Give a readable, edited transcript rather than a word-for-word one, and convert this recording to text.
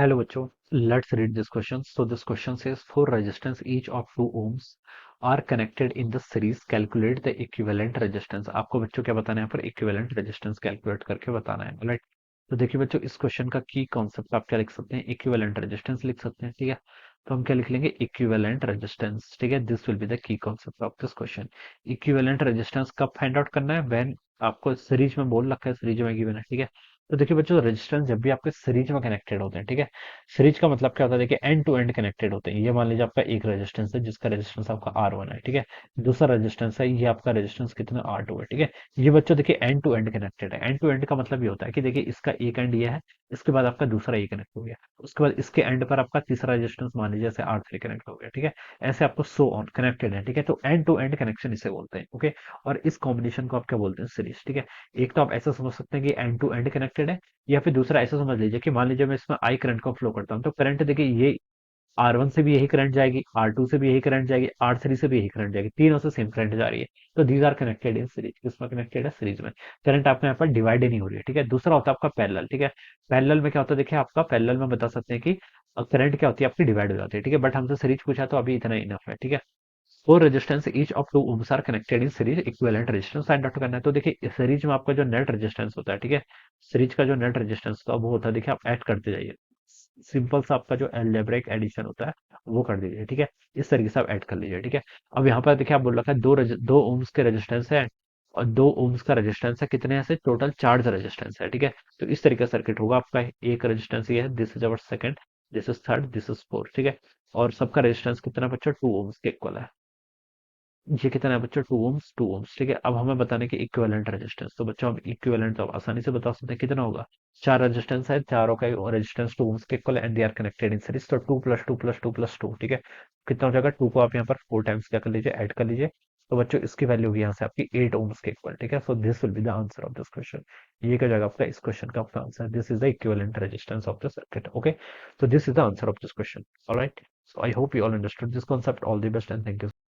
Hello बच्चों, let's read this question. So this question says for resistance each of 2 ohms are connected in the series. Calculate the equivalent resistance. आपको बच्चों क्या बताना है यहाँ पर equivalent resistance calculate करके बताना है, राइट? तो देखिए बच्चों, इस क्वेश्चन का की कॉन्सेप्ट आप क्या लिख सकते हैं? इक्विवेलेंट रेजिस्टेंस लिख सकते हैं, ठीक है? तो हम क्या लिख लेंगे? इक्विवेलेंट रेजिस्टेंस, ठीक है? This will be the key concept of this question. Equivalent resistance कब फाइंड आउट करना है? व्हेन आपको सीरीज में बोल रखा है, सीरीज में गिवन है, ठीक है? तो देखिए बच्चों, रेजिस्टेंस जब भी आपके सीरीज में कनेक्टेड होते हैं, ठीक है? सीरीज का मतलब क्या होता है? देखिए एंड टू एंड कनेक्टेड होते हैं। ये मान लीजिए आपका एक रेजिस्टेंस है जिसका रेजिस्टेंस आपका R1 है, ठीक है? दूसरा रेजिस्टेंस है, ये आपका रेजिस्टेंस कितना R2 है, ठीक है? ये बच्चों देखिए एंड टू एंड कनेक्टेड है। एंड टू एंड का मतलब ये होता है कि देखिए इसका एक एंड ये है, इसके बाद आपका दूसरा ये कनेक्ट हो गया, उसके बाद इसके एंड पर आपका तीसरा रेजिस्टेंस मान लीजिए जैसे R3 कनेक्ट हो गया, ठीक है? ऐसे आपको सो ऑन कनेक्टेड है, ठीक है? तो एंड टू एंड कनेक्शन इसे बोलते हैं, ओके? और इस कॉम्बिनेशन को आप क्या बोलते हैं? सीरीज, ठीक है? एक तो आप ऐसा समझ सकते हैं कि एंड टू एंड कनेक्टेड है, या फिर दूसरा ऐसा समझ लीजिए कि मान लीजिए मैं इसमें आई करंट को फ्लो करता हूँ, तो करंट देखिए ये R1 से भी यही करंट जाएगी, R2 से भी यही करंट जाएगी, R3 से भी यही करंट जाएगी, तीनों से सेम करंट जा रही है। तो these are connected in series. किसमें कनेक्टेड है? सीरीज में। करंट आपका यहाँ पर डिवाइड ही नहीं हो रही है, ठीक है? दूसरा होता है आपका पैरेलल, ठीक है? पैरेलल में क्या होता है? देखिए आपका पैरेलल में बता सकते हैं कि करंट क्या होती है? आपकी डिवाइड हो जाती है, ठीक है? बट हमसे सीरीज पूछा तो अभी इतना इनफ है, ठीक है? Four resistance each of 2 ohms are connected in series, equivalent resistance find out करना है। तो देखिए सीरीज में आपका जो नेट रेजिस्टेंस होता है, ठीक है? सीरीज का जो नेट रेजिस्टेंस होता है वो होता है, देखिए आप ऐड करते जाइए। सिंपल सा आपका जो एल्जेब्रिक एडिशन होता है वो कर दीजिए, ठीक है? इस तरीके से आप ऐड कर लीजिए, ठीक है? अब यहाँ पर देखिए आप बोल रखा है दो ओम्स के रेजिस्टेंस है, और 2 ओम्स का रेजिस्टेंस है, कितने ऐसे टोटल चार्ज रेजिस्टेंस है, ठीक है? तो इस तरीके का सर्किट होगा आपका। एक रेजिस्टेंस ये है, this is our second, this is third, this is fourth, ठीक है? और सबका रेजिस्टेंस कितना बच्चा? 2 ओम्स के इक्वल है। ये कितना है बच्चों? 2 ओम्स, 2 ओम्स, ठीक है? अब हमें बताने की इक्विवेलेंट रेजिस्टेंस। तो बच्चों हम इक्विवेलेंट तो आसानी से बता सकते हैं, कितना होगा? चार रेजिस्टेंस है, चारों का रेजिस्टेंस 2 ओम्स के equal and they are connected in series. तो 2 + 2 + 2 + 2, ठीक है? कितना हो जाएगा? 2 को आप यहाँ पर 4 टाइम्स क्या कर लीजिए? ऐड कर लीजिए। तो बच्चों इसकी वैल्यू होगी यहाँ से आपकी 8 ओम्स के इक्वल, ठीक है? So this will be the answer of this question. ये क्या जाएगा आपका इस क्वेश्चन का आपका answer? This is the equivalent resistance of the circuit, okay? So this is the answer of this question. All right. So I hope you all understood this concept. All the best and thank you.